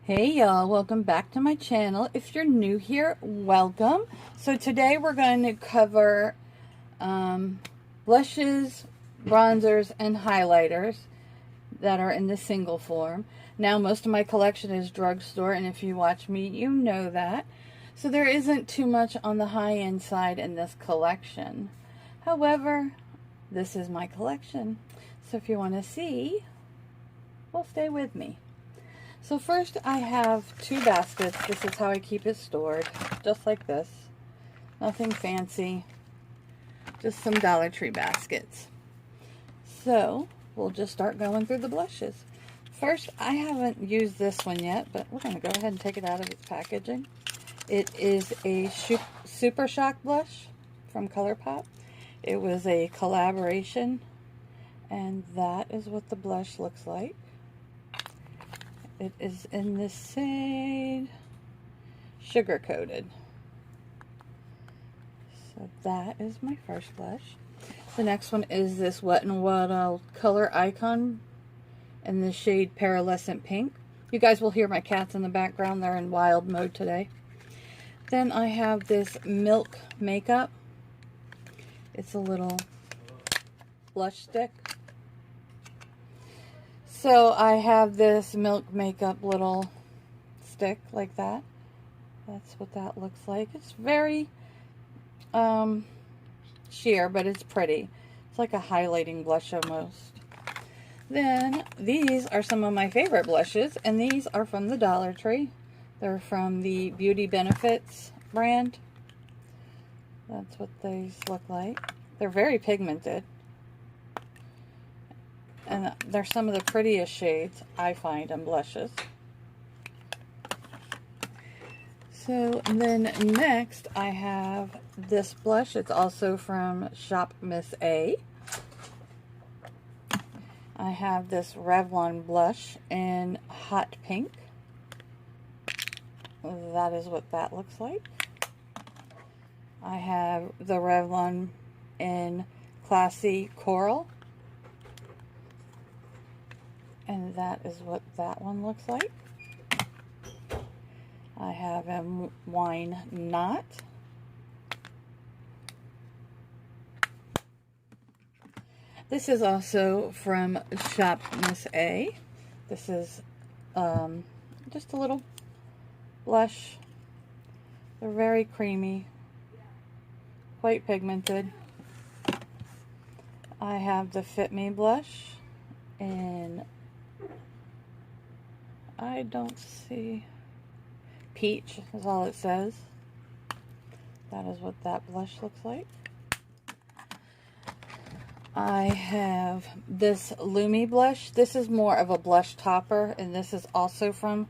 Hey y'all, welcome back to my channel. If you're new here, welcome. So today we're going to cover blushes, bronzers, and highlighters that are in the single form. Now most of my collection is drugstore, and if you watch me, you know that. So there isn't too much on the high-end side in this collection. However, this is my collection. So if you want to see, well, stay with me. So first I have two baskets. This is how I keep it stored, just like this. Nothing fancy, just some Dollar Tree baskets. So we'll just start going through the blushes. First, I haven't used this one yet, but we're going to go ahead and take it out of its packaging. It is a Super Shock blush from ColourPop. It was a collaboration, and that is what the blush looks like. It is in the shade Sugar Coated. So that is my first blush. The next one is this Wet n Wild Color Icon in the shade Pearlescent Pink. You guys will hear my cats in the background. They're in wild mode today. Then I have this Milk Makeup. It's a little blush stick. So I have this Milk Makeup little stick like that. That's what that looks like. It's very sheer, but it's pretty. It's like a highlighting blush almost. Then these are some of my favorite blushes, and these are from the Dollar Tree. They're from the Beauty Benefits brand. That's what these look like. They're very pigmented. And they're some of the prettiest shades I find in blushes. So then next I have this blush. It's also from Shop Miss A. I have this Revlon blush in Hot Pink. That is what that looks like. I have the Revlon in Classy Coral. And that is what that one looks like. I have a Wine Knot. This is also from Shop Miss A. This is just a little blush. They're very creamy, quite pigmented. I have the Fit Me blush in, I don't see, peach is all it says. That is what that blush looks like. I have this Lumi blush. This is more of a blush topper, and this is also from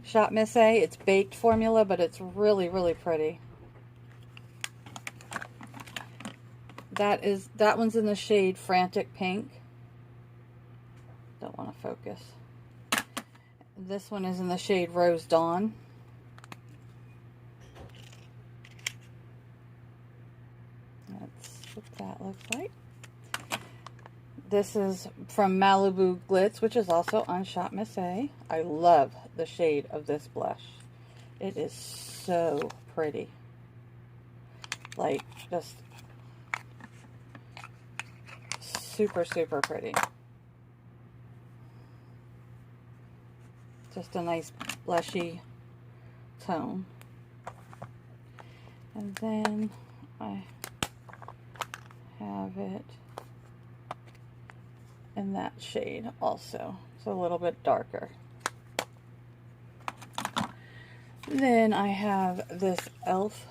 Shop Miss A. It's baked formula, but it's really, really pretty. That one's in the shade Frantic Pink. Don't want to focus. This one is in the shade Rose Dawn. That's what that looks like. This is from Malibu Glitz, which is also on Shop Miss A. I love the shade of this blush. It is so pretty. Like, just super, super pretty. Just a nice blushy tone. And then I have it in that shade also. It's a little bit darker. Then I have this e.l.f.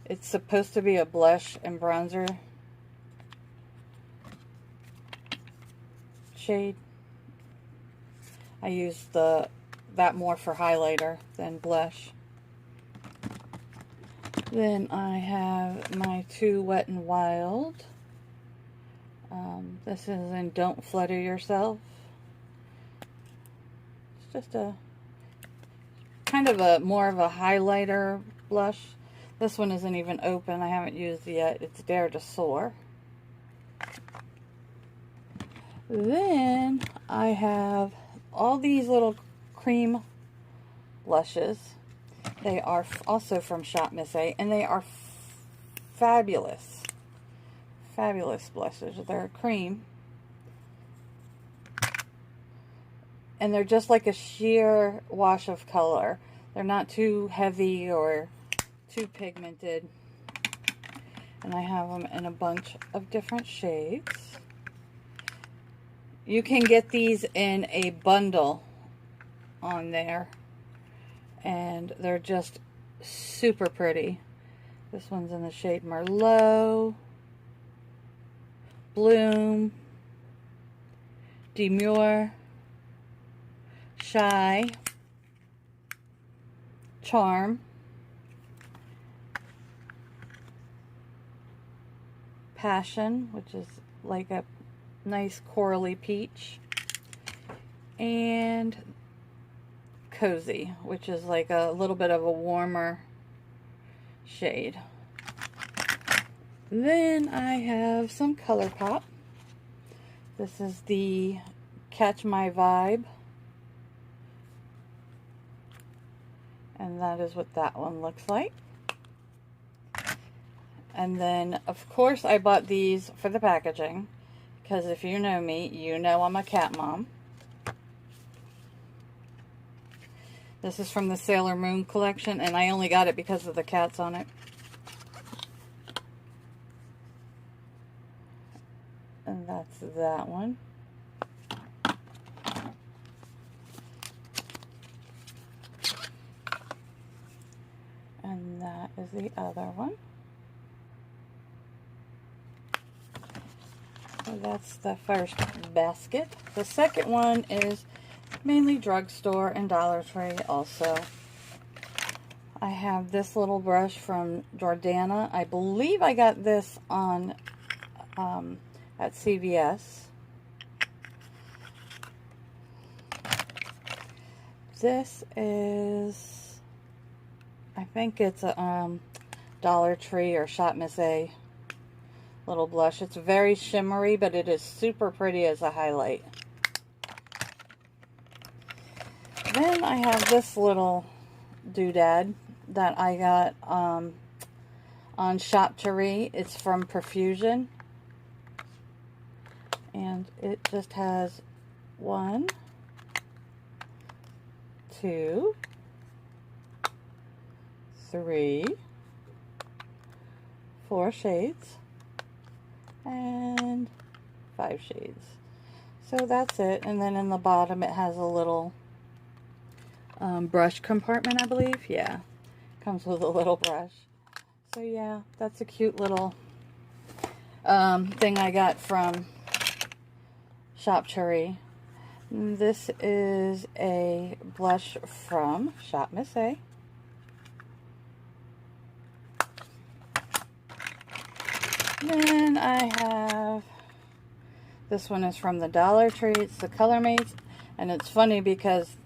It's supposed to be a blush and bronzer shade. I use that more for highlighter than blush. Then I have my two Wet n Wild. This is in Don't Flutter Yourself. It's just a kind of a more of a highlighter blush. This one isn't even open. I haven't used it yet. It's Dare to Soar. Then I have all these little cream blushes. They are also from Shop Miss A, and they are fabulous. Fabulous blushes. They're cream. And they're just like a sheer wash of color. They're not too heavy or too pigmented. And I have them in a bunch of different shades. You can get these in a bundle on there. And they're just super pretty. This one's in the shade Merlot, Bloom, Demure, Shy, Charm, Passion, which is like a nice corally peach, and Cozy, which is like a little bit of a warmer shade. Then I have some ColourPop. This is the Catch My Vibe. And that is what that one looks like. And then, of course, I bought these for the packaging. Because if you know me, you know I'm a cat mom. This is from the Sailor Moon collection, and I only got it because of the cats on it. And that's that one. And that is the other one. So that's the first basket. The second one is mainly drugstore and Dollar Tree also. I have this little brush from Jordana. I believe I got this on at CVS. This is, I think it's a Dollar Tree or Shop Miss A little blush. It's very shimmery, but it is super pretty as a highlight. Then I have this little doodad that I got on Shopchery. It's from Profusion. And it just has 1, 2, 3, 4 shades. And 5 shades. So that's it. And then in the bottom it has a little brush compartment, I believe. Yeah, comes with a little brush. So yeah, that's a cute little thing I got from Shopchery. This is a blush from Shop Miss A. Then I have, this one is from the Dollar Tree. It's the Color Mates, and it's funny because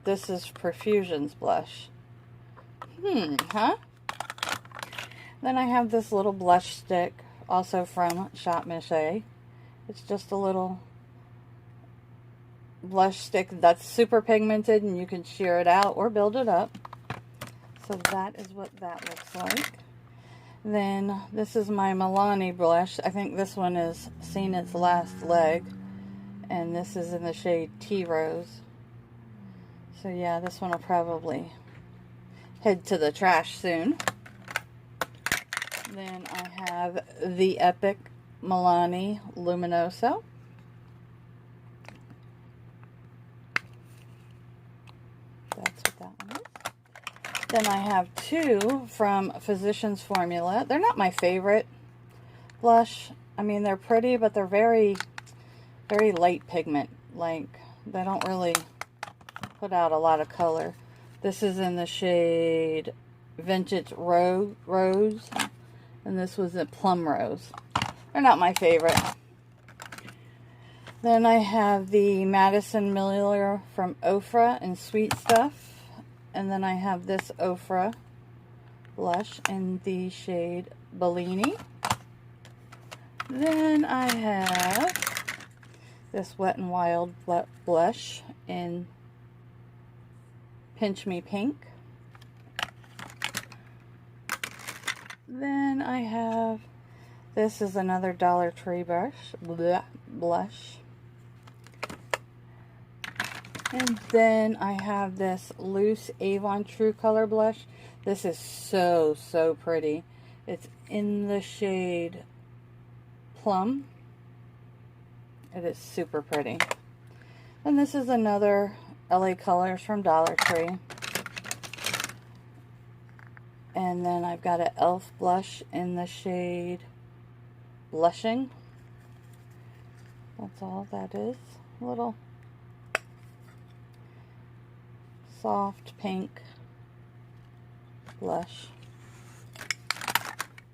this is Profusion's blush. Huh? Then I have this little blush stick, also from Shop Miss A. It's just a little blush stick that's super pigmented, and you can sheer it out or build it up. So that is what that looks like. Then this is my Milani blush. I think this one has seen its last leg, and this is in the shade Tea Rose. So yeah, this one will probably head to the trash soon. Then I have the Epic Milani Luminoso. That's what that one is. Then I have 2 from Physicians Formula. They're not my favorite blush. I mean, they're pretty, but they're very, very light pigment. Like, they don't really put out a lot of color. This is in the shade Vintage Rose, and this was a Plum Rose. They're not my favorite. Then I have the Madison Miller from Ofra in Sweet Stuff. And then I have this Ofra blush in the shade Bellini. Then I have this Wet n Wild blush in Pinch Me Pink. Then I have, this is another Dollar Tree blush. And then I have this loose Avon True Color blush. This is so, so pretty. It's in the shade Plum. It is super pretty. And this is another LA Colors from Dollar Tree. And then I've got an e.l.f. blush in the shade Blushing. That's all that is. A little soft pink blush.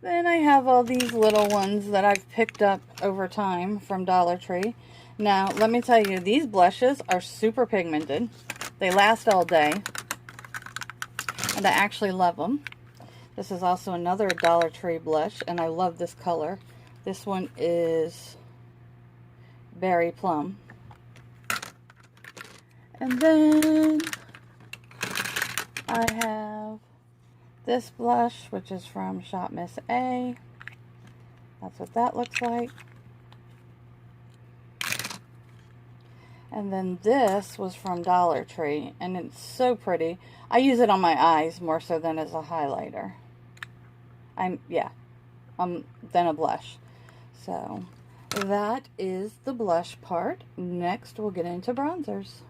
Then I have all these little ones that I've picked up over time from Dollar Tree. Now, let me tell you, these blushes are super pigmented. They last all day. And I actually love them. This is also another Dollar Tree blush, and I love this color. This one is Berry Plum. And then I have this blush, which is from Shop Miss A. That's what that looks like. And then this was from Dollar Tree, and it's so pretty. I use it on my eyes more so than as a highlighter. Than a blush. So that is the blush part. Next, we'll get into bronzers.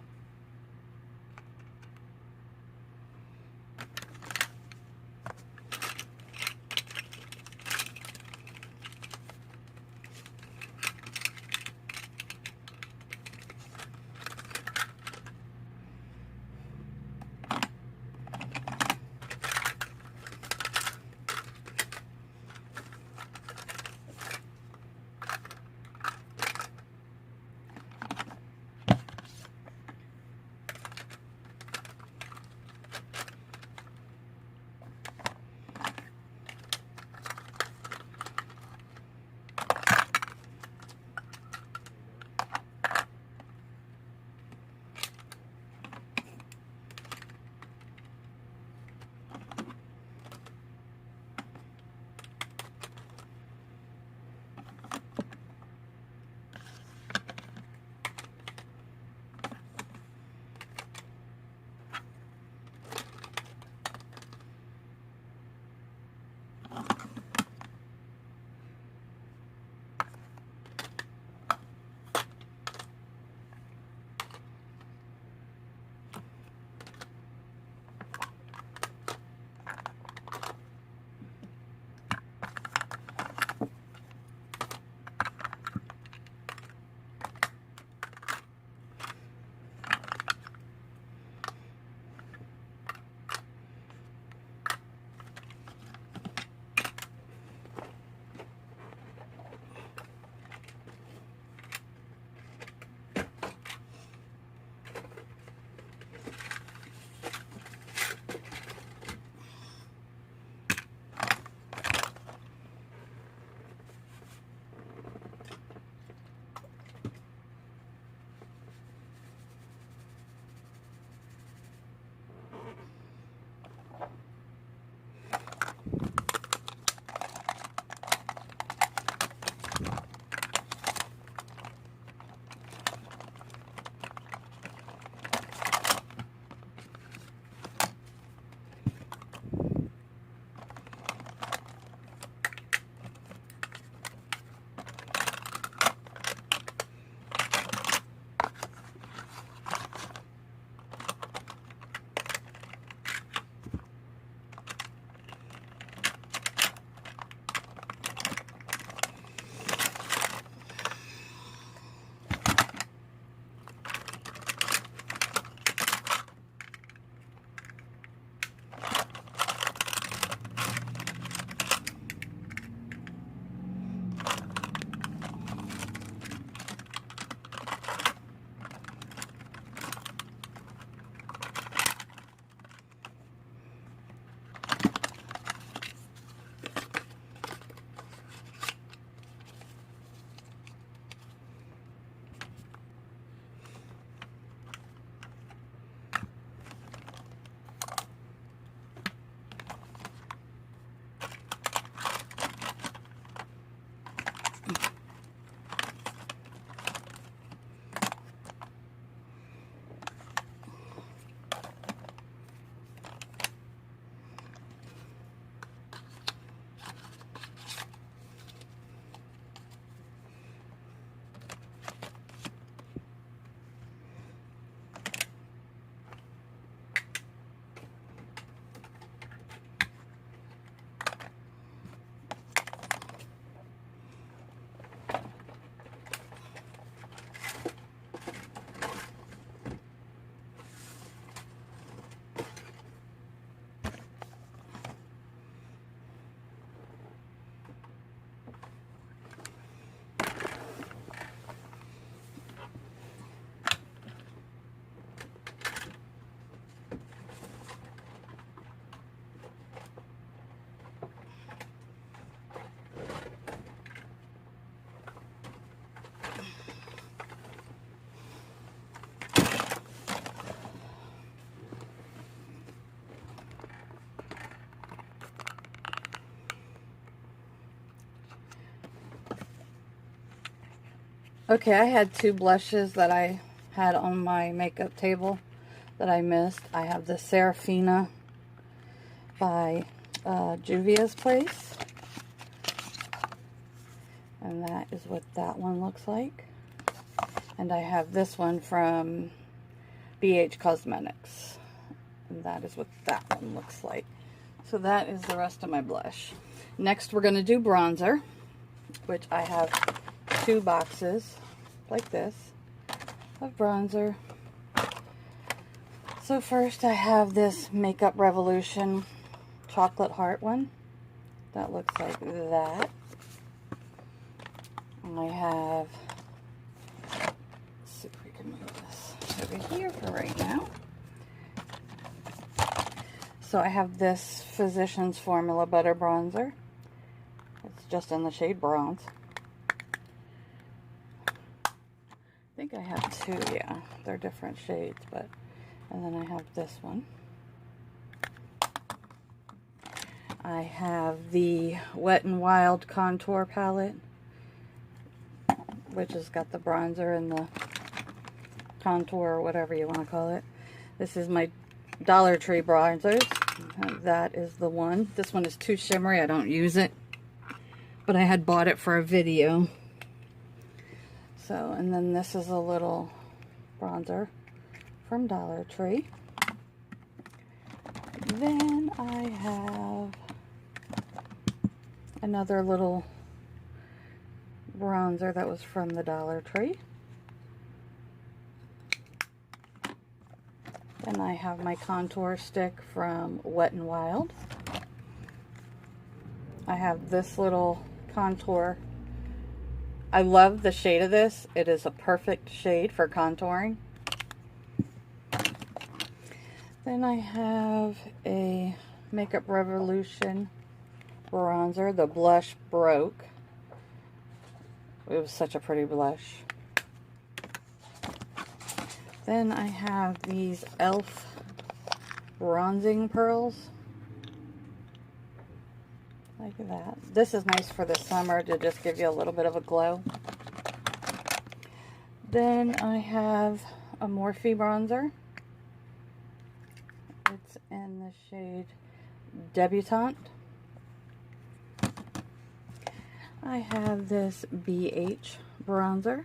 Okay, I had two blushes that I had on my makeup table that I missed. I have the Serafina by Juvia's Place. And that is what that one looks like. And I have this one from BH Cosmetics. And that is what that one looks like. So that is the rest of my blush. Next we're going to do bronzer, which I have 2 boxes like this of bronzer. So first I have this Makeup Revolution chocolate heart one. That looks like that. And I have, let's see if we can move this over here for right now. So I have this Physicians Formula Butter Bronzer. It's just in the shade Bronze. I think I have 2, yeah. They're different shades, but, and then I have this one. I have the Wet n Wild Contour Palette, which has got the bronzer and the contour, or whatever you want to call it. This is my Dollar Tree bronzers. That is the one. This one is too shimmery. I don't use it, but I had bought it for a video. So, and then this is a little bronzer from Dollar Tree. Then I have another little bronzer that was from the Dollar Tree. Then I have my contour stick from Wet n Wild. I have this little contour. I love the shade of this. It is a perfect shade for contouring. Then I have a Makeup Revolution bronzer. The blush broke. It was such a pretty blush. Then I have these e.l.f. bronzing pearls. Like that. This is nice for the summer to just give you a little bit of a glow. Then I have a Morphe bronzer. It's in the shade Debutante. I have this BH bronzer.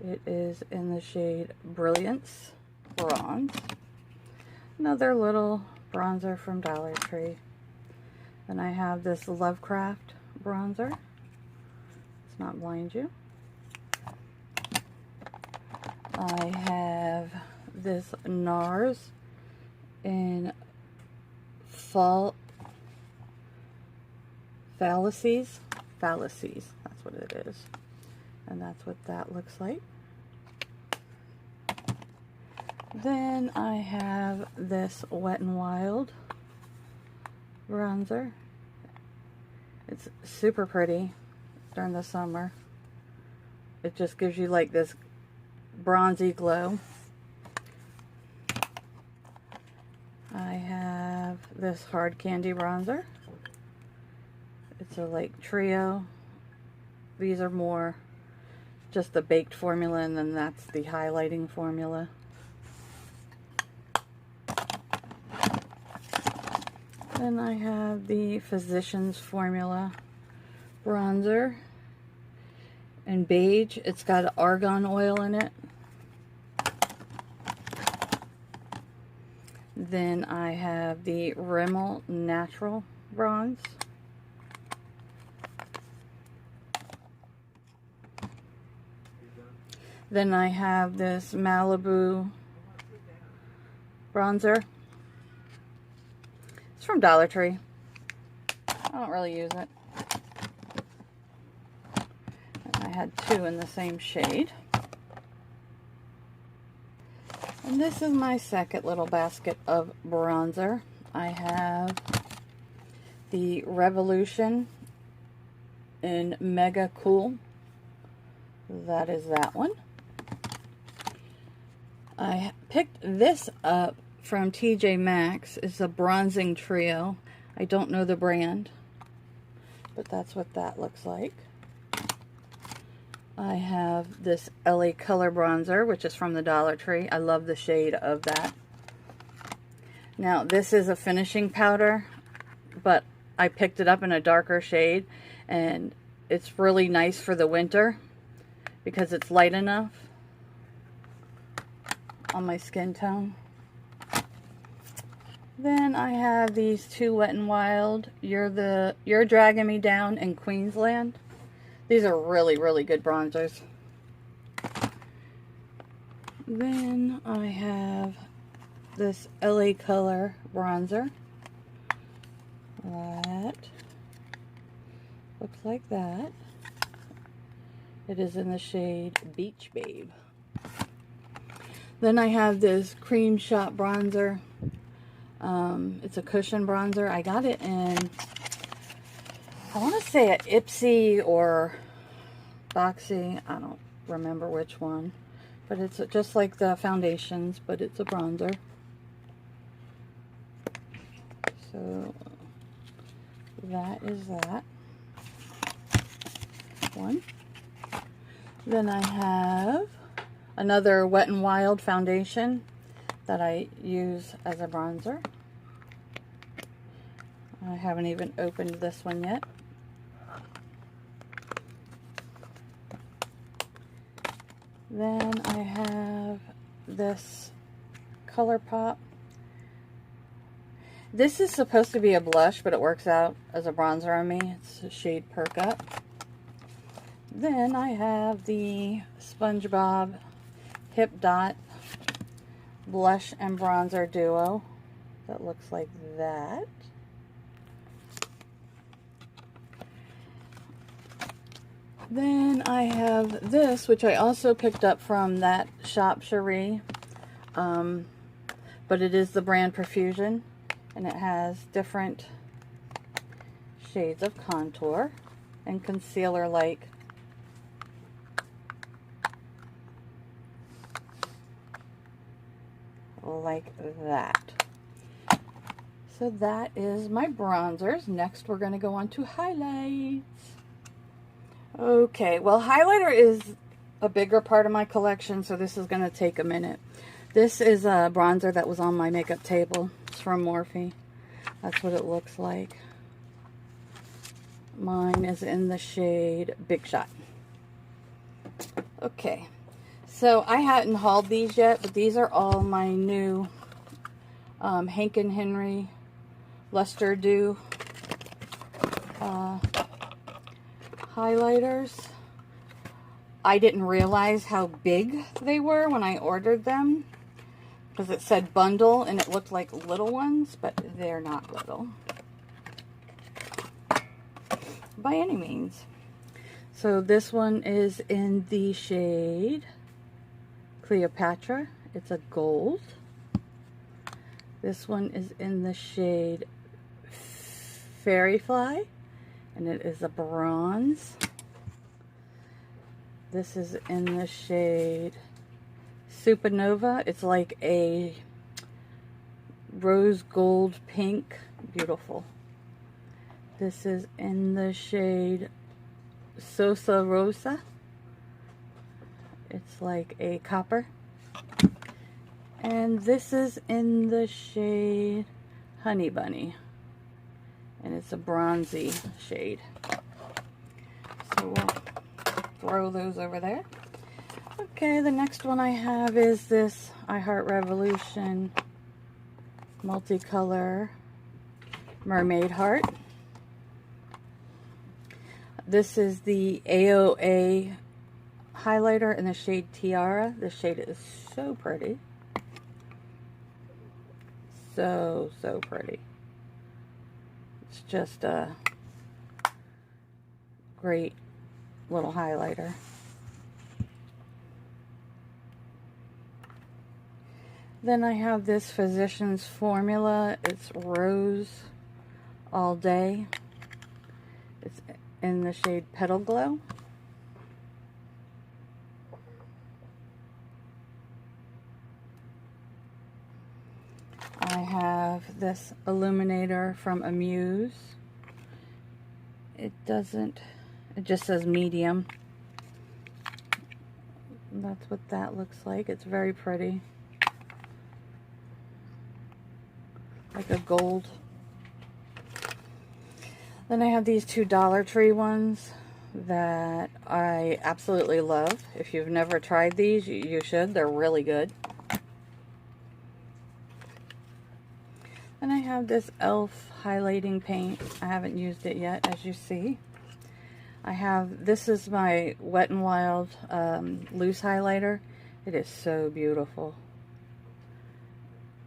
It is in the shade Brilliance Bronze. Another little bronzer from Dollar Tree. Then I have this Lovecraft bronzer. Let's not blind you. I have this NARS in Fallacies. That's what it is. And that's what that looks like. Then I have this Wet n Wild bronzer. It's super pretty during the summer. It just gives you like this bronzy glow. I have this Hard Candy bronzer. It's a like trio. These are more just the baked formula, and then that's the highlighting formula. Then I have the Physicians Formula bronzer in beige. It's got argan oil in it. Then I have the Rimmel Natural Bronze. Then I have this Malibu bronzer. It's from Dollar Tree. I don't really use it. And I had 2 in the same shade. And this is my second little basket of bronzer. I have the Revolution in Mega Cool. That is that one. I picked this up from TJ Maxx. It's a bronzing trio. I don't know the brand, but that's what that looks like. I have this LA Color Bronzer, which is from the Dollar Tree. I love the shade of that. Now, this is a finishing powder, but I picked it up in a darker shade, and it's really nice for the winter because it's light enough on my skin tone. Then I have these two Wet n Wild, You're Dragging Me Down in Queensland. These are really, really good bronzers. Then I have this LA Color bronzer. That looks like that. It is in the shade Beach Babe. Then I have this Cream Shop bronzer. It's a cushion bronzer. I got it in, I want to say at Ipsy or Boxy. I don't remember which one. But it's just like the foundations, but it's a bronzer. So that is that one. Then I have another Wet n Wild foundation that I use as a bronzer. I haven't even opened this one yet. Then I have this ColourPop. This is supposed to be a blush, but it works out as a bronzer on me. It's the shade Perk Up. Then I have the SpongeBob Hip Dot Blush and Bronzer Duo. That looks like that. Then I have this, which I also picked up from that Shop Cherie, but it is the brand Profusion, and it has different shades of contour and concealer like that. So that is my bronzers. Next we're going to go on to highlights. Okay, well, highlighter is a bigger part of my collection, so this is going to take a minute. This is a bronzer that was on my makeup table. It's from Morphe. That's what it looks like. Mine is in the shade Big Shot. Okay, so I hadn't hauled these yet, but these are all my new Hank & Henry Luster Dew highlighters. I didn't realize how big they were when I ordered them because it said bundle and it looked like little ones, but they're not little by any means. So this one is in the shade Cleopatra. It's a gold. This one is in the shade Fairy Fly, and it is a bronze. This is in the shade Supernova. It's like a rose gold pink. Beautiful. This is in the shade Sosa Rosa. It's like a copper. And this is in the shade Honey Bunny. And it's a bronzy shade. So we'll throw those over there. Okay, the next one I have is this I Heart Revolution multicolor mermaid heart. This is the AOA highlighter in the shade Tiara. This shade is so pretty. So pretty. It's just a great little highlighter. Then I have this Physicians Formula. It's Rose All Day. It's in the shade Petal Glow. I have this illuminator from Amuse. It just says medium. That's what that looks like. It's very pretty. Like a gold. Then I have these two Dollar Tree ones that I absolutely love. If you've never tried these, you should. They're really good. And I have this e.l.f. highlighting paint. I haven't used it yet, as you see. I have, this is my Wet n Wild loose highlighter. It is so beautiful.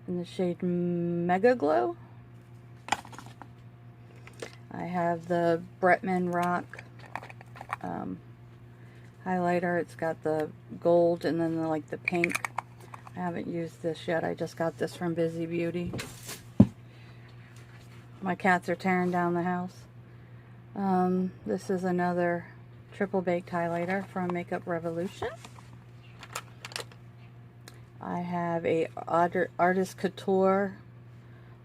In the shade Mega Glow. I have the Bretman Rock highlighter. It's got the gold and then like the pink. I haven't used this yet. I just got this from Busy Beauty. My cats are tearing down the house. This is another triple baked highlighter from Makeup Revolution. I have a Artist Couture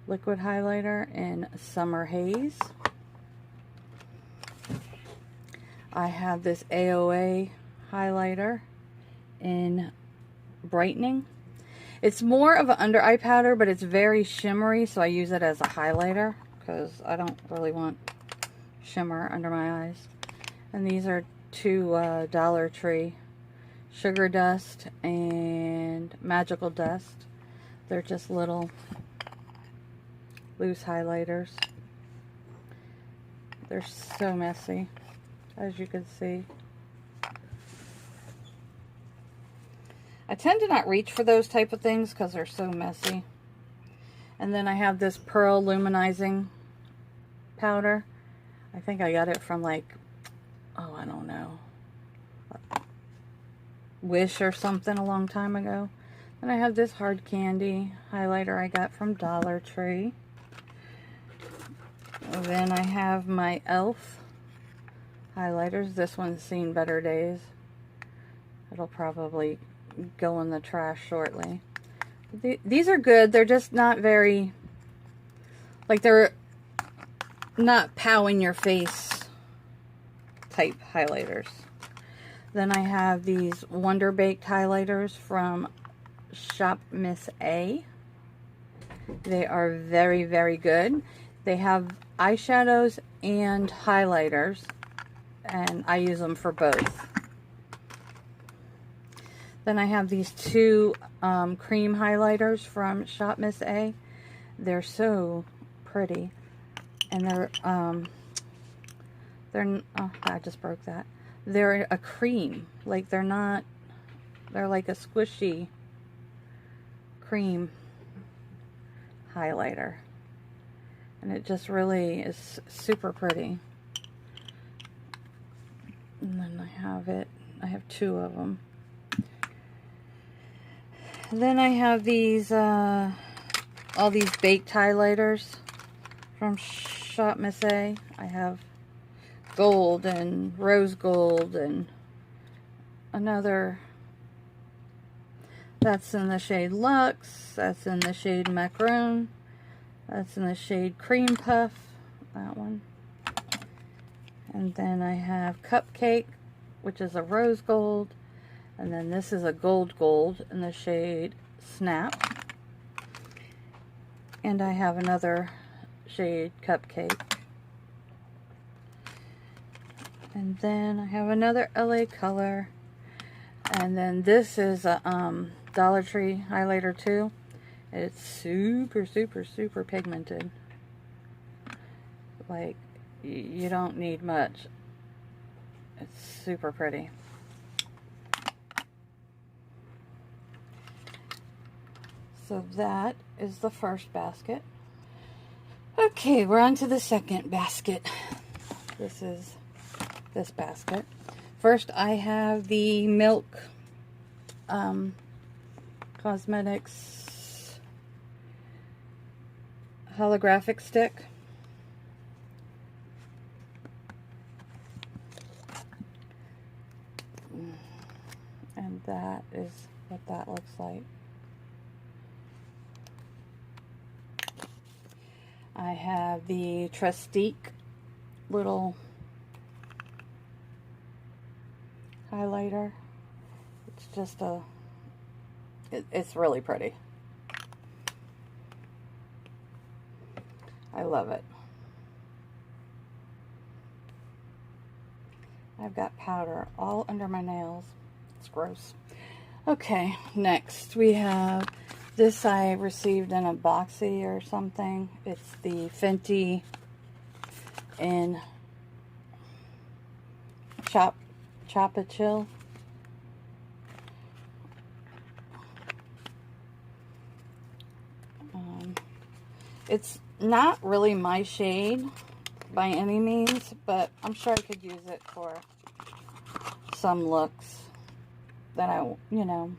liquid highlighter in Summer Haze. I have this AOA highlighter in Brightening. It's more of an under eye powder, but it's very shimmery, so I use it as a highlighter because I don't really want shimmer under my eyes. And these are two Dollar Tree Sugar Dust and Magical Dust. They're just little loose highlighters. They're so messy, as you can see. I tend to not reach for those type of things because they're so messy. And then I have this Pearl Luminizing powder. I think I got it from like, oh, I don't know, Wish or something a long time ago. And I have this Hard Candy highlighter I got from Dollar Tree. And then I have my e.l.f. highlighters. This one's seen better days. It'll probably go in the trash shortly. These are good. They're just not very, like, they're not pow in your face type highlighters. Then I have these Wonder Baked highlighters from Shop Miss A. They are very, very good. They have eyeshadows and highlighters, and I use them for both. Then I have these two cream highlighters from Shop Miss A. They're so pretty, and they're oh, I just broke that. They're a cream, like they're not. They're like a squishy cream highlighter, and it just really is super pretty. And then I have two of them. Then I have these, all these baked highlighters from Shop Miss A. I have gold and rose gold and another, that's in the shade Luxe, that's in the shade Macaron, that's in the shade Cream Puff, that one. And then I have Cupcake, which is a rose gold. And then this is a gold in the shade Snap. And I have another shade Cupcake. And then I have another LA Color. And then this is a Dollar Tree highlighter too. It's super, super, super pigmented. Like, you don't need much. It's super pretty. So that is the first basket. Okay, we're on to the second basket. This is this basket. First, I have the Milk Cosmetics holographic stick. And that is what that looks like. I have the Trestique little highlighter. It's just a, it's really pretty. I love it. I've got powder all under my nails. It's gross. Okay, next we have this. I received in a boxy or something. It's the Fenty in Chop-a-Chill. It's not really my shade by any means, but I'm sure I could use it for some looks that I, you know,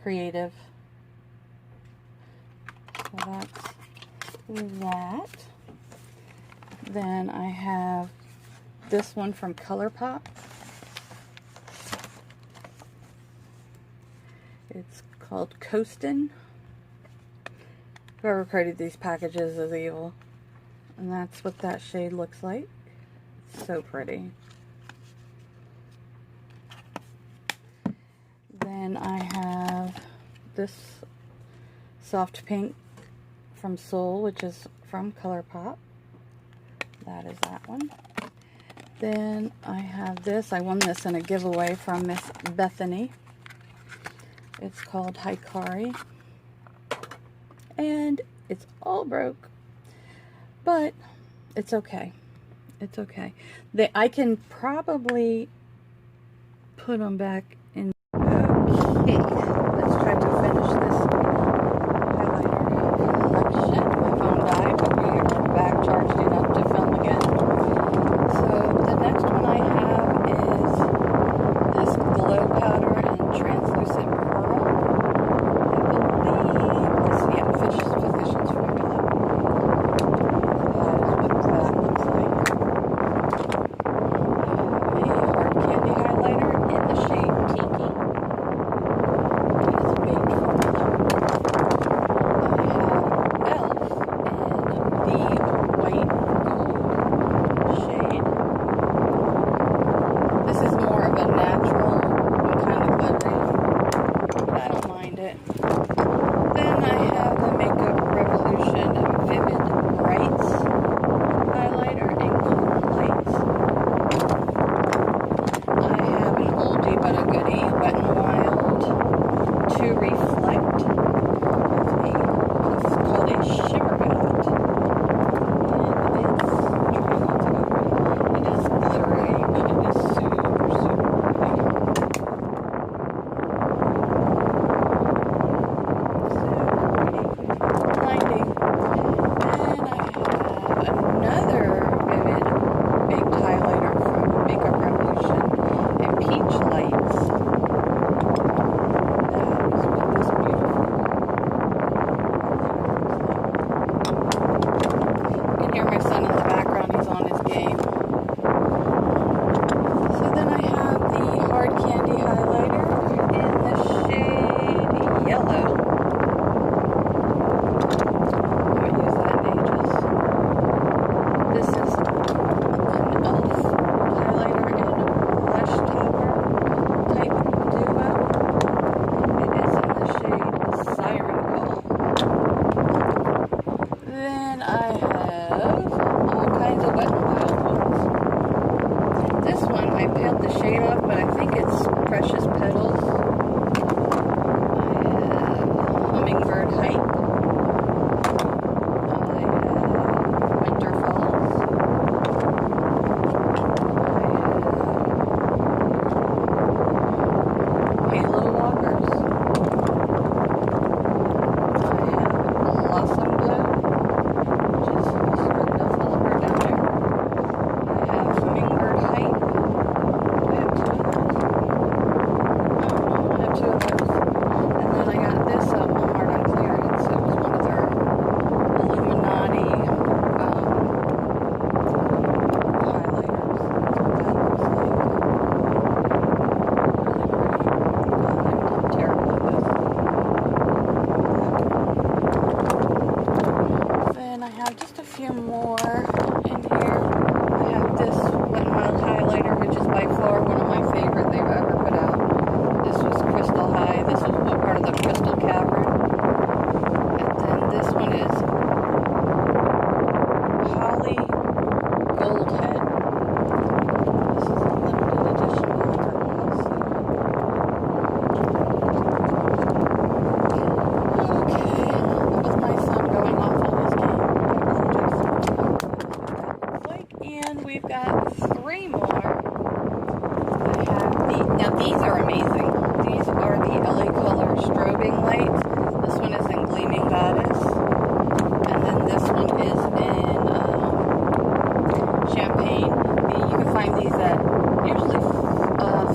creative. So that's that. Then I have this one from ColourPop. It's called Coastin'. Whoever created these packages is evil. And that's what that shade looks like. It's so pretty. Then I have this soft pink from Soul, which is from ColourPop. That is that one. Then I have this. I won this in a giveaway from Miss Bethany. It's called Hikari. And it's all broke. But it's okay. It's okay. I can probably put them back in. Okay, let's try to finish this highlighter collection. My phone died, but we are back charged enough to film again. So the next one I have is this glow powder and translucent pearl. I believe this, yeah, Physicians Formula. That is what that looks like. A hard candy highlighter in the shade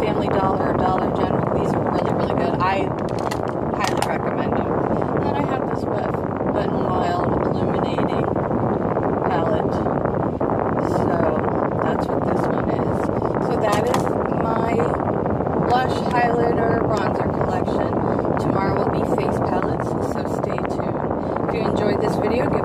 Family Dollar or Dollar General. These are really, really good. I highly recommend them. And then I have this Wet n Wild Illuminating palette. So that's what this one is. So that is my blush, highlighter, bronzer collection. Tomorrow will be face palettes, so stay tuned. If you enjoyed this video, give